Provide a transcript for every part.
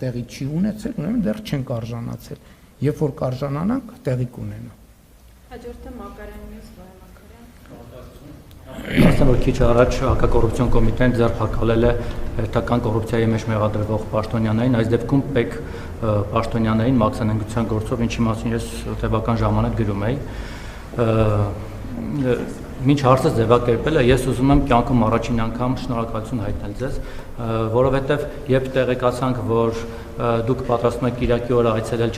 տեղի չի ունեցել, ուրեմն դեռ չենք արժանացել։ Երբ որ կարժանանանք, տեղի կունենա։ Հաջորդը Մակարյան մյուս Մակարյան։ Ասեմ, որ քիչ առաջ հակակոռուպցիոն կոմիտեն ձեռնարկել է հերթական կոռուպցիայի մեջ մեղադրվող պաշտոնյաներին, այս դեպքում Պեկ պաշտոնյաներին մաքսանենգության գործով, ինչի մասին ես տևական ժամանակ գրում էի։ Մինչ հարցը ձևակերպելը ես ուզում եմ կյանքում առաջին անգամ շնորհակալություն հայտնել ձեզ, որովհետև երբ տեղեկացանք, որ դուք պատրաստում եք Կիրակի օրը այցելել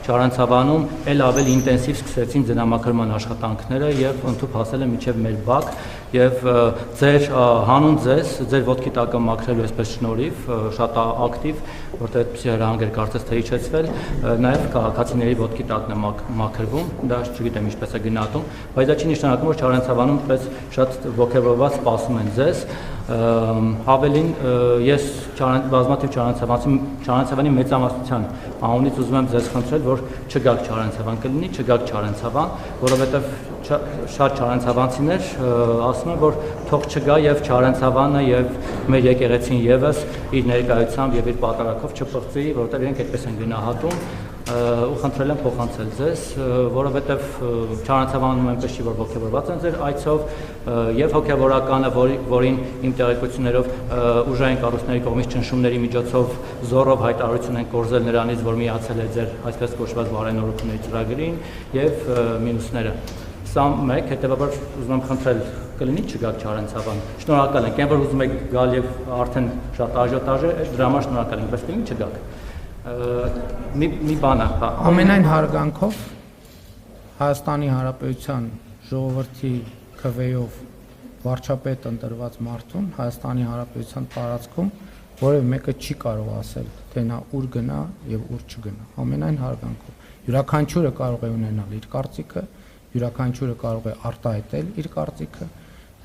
Չարենցավանում էլ ավելի ինտենսիվ սկսեցին ձնամաքրման աշխատանքները եւ ընդհանուր հասել են մինչեւ մեր բակ եւ ձեր հանուն ձեզ, ձեր ոտքի տակը մաքրելու այսպես շնորհիվ շատ ակտիվ, որտեղ այդպեսի հրահանգեր կարծես թե իջեցվել, նաեւ քաղաքացիների ոտքի տակն է մաքրվում, դա չգիտեմ ինչպես է գնահատում, բայց դա չի նշանակում, որ Չարենցավանում պես շատ ողջավորված սպասում են ձեզ։ Հավելին ես բազմաթիվ Չարենցավանի մեծամասնության անունից ուզում եմ ձեզ խնդրել, որ չգաք Չարենցավան, կլինի չգաք Չարենցավան, որովհետև շատ չարենցավանցիներ ասում են, որ թող չգա եւ Չարենցավանը եւ մեր եկեղեցին եւս իր ներկայությամբ եւ իր պատարակով չփրկվի, որովհետեւ իրենք այդպես են գնահատում ու խնդրել եմ փոխանցել ձեզ, որովհետև Չարենցավանում այնպես չի, որ ողջավորված են ձեր այցով եւ հոգեվորականը, որին իմ տեղեկություններով ուժային կառույցների կողմից ճնշումների միջոցով զորով հայտարարություն են կորզել նրանից, որ միացել է ձեր այսպես կոչված բարենորությունների ծրագրին եւ մինուսները։ Սա մեկ, հետեւաբար ուզում եմ խնդրել կլինի չգաք Չարենցավան։ Շնորհակալ ենք, այն որ ուզում եք գալ եւ արդեն շատ աժիոտաժ է, դրա համար շնորհակալ ենք, բայց կլինի չգաք։ Մի բան է, հա։ Ամենայն հարգանքով Հայաստանի Հանրապետության ժողովրդի քվեով վարչապետ ընտրված մարդուն Հայաստանի Հանրապետության տարածքում որևէ մեկը չի կարող ասել, թե նա ուր գնա եւ ուր չգնա։ Ամենայն հարգանքով։ Յուրաքանչյուրը կարող է ունենալ իր կարծիքը, յուրաքանչյուրը կարող է արտահայտել իր կարծիքը։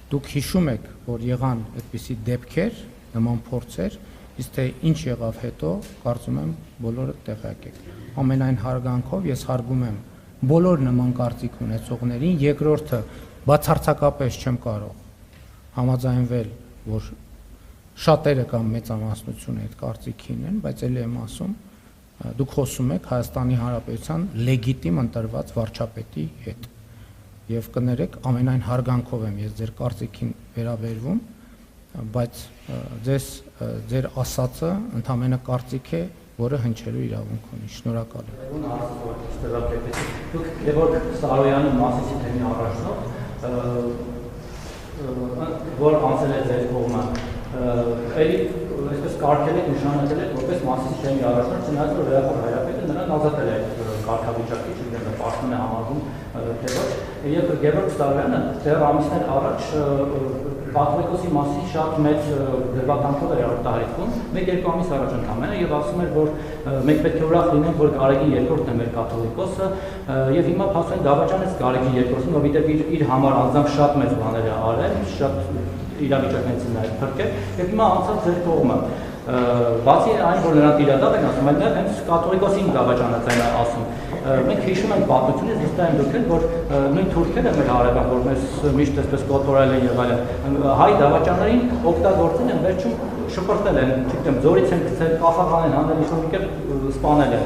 Դուք հիշում եք, որ եղան այդպիսի դեպքեր, նման փորձեր, իսկ թե ինչ եղավ հետո, կարծում եմ բոլորը տեղյակ եք։ Ամենայն հարգանքով ես հարգում եմ բոլոր նման կարծիք ունեցողներին, երկրորդը բացարձակապես չեմ կարող համաձայնվել, որ շատերը կամ մեծամասնությունը այդ կարծիքին են, բայց ելի եմ ասում, դուք խոսում եք Հայաստանի Հանրապետության լեգիտիմ ընտրված վարչապետի հետ։ Եվ կներեք, ամենայն հարգանքով եմ ես ձեր կարծիքին վերաբերվում, բայց ձեր ասածը ընդամենը կարծիք է, որը հնչելու իրավունք ունի։ Շնորհակալ եմ։ Դուք Գևորգ Սարոյանի Մասիսի թեմի առաջնորդ, որ անցել է ձեր կողմը, էլի այսպես կարգել եք, նշանակել եք, որպես Մասիսի թեմի առաջնորդ, չնայած որ Լեոպոլդ Հայրապետը նրան ազատել է կարգավիճակից, չգիտեմ, պաշտպան է համարվում, թե ոչ, եւ Գևորգ Սարոյանը դեռ ամիսներ առաջ Կաթողիկոսի մասին շատ մեծ դրվատանքով էր արտահայտվում, 1-2 ամիս առաջ ընդամենը եւ ասում էր, որ մենք պետք է ուրախ լինենք, որ Գարեգին երկրորդն է մեր կաթողիկոսը եւ հիմա փաստորեն դավաճանեց Գարեգին երկրորդին, որովհետեւ իր համար անձամբ շատ մեծ բաներ է արել, շատ իրավիճակներից է փրկել եւ հիմա անցած ձեր կողմը բացի այն, որ նրանք իրադարձ են ասում, այլ նաև հենց կաթողիկոսին դավաճանած են ասում։ Մենք հիշում ենք պատմությունից, վստահ եմ դուք եք, որ նույն թուրքերը մեր հարևան, որ մեզ միշտ այսպես կոտորել են եւ այլն, հայ դավաճաններին օգտագործել են, վերջում շփրտել են, չգիտեմ, ձորից են գցել, կախարան են հանել, ինչ-որ սպանել են։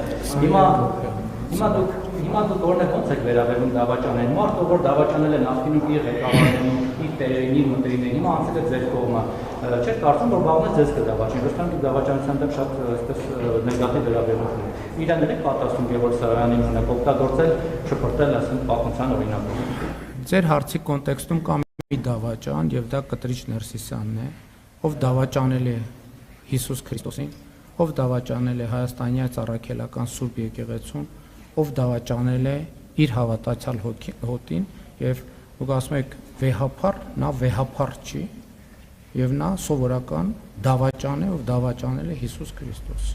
Հիմա դուք օրինակ ոնց եք վերաբերվում դավաճաններին, մարդը որ դավաճանել է նախկինում իր ղեկավարներին, իր տերերին, իր մտերիմներին, հիմա անցել է ձեր կողմը, չեք կարծում, որ վաղուց ձեզ կդավաճանի, ոչ թե դավաճանության դեմ շատ այսպես նեգատիվ վերաբերմունք ունի։ Իրան եք պատասխանում Գևորգ Սարոյանին օրինակ օգտագործել, շփրտել, ասենք պատմության օրինակով։ Ձեր հարցի կոնտեքստում կա մի դավաճան եւ դա Կտրիչ Ներսիսյանն է, ով դավաճանել է Հիսուս Քրիստոսին, ով դավաճանել է Հայաստանյա Ծառայքելական Սուրբ Եկեղեցուն, ով դավաճանել է իր հավատացյալ հոտին եւ դուք ասում եք վեհափառ, նա վեհափառ չի եւ նա սովորական դավաճան է, ով դավաճանել է Հիսուս Քրիստոս։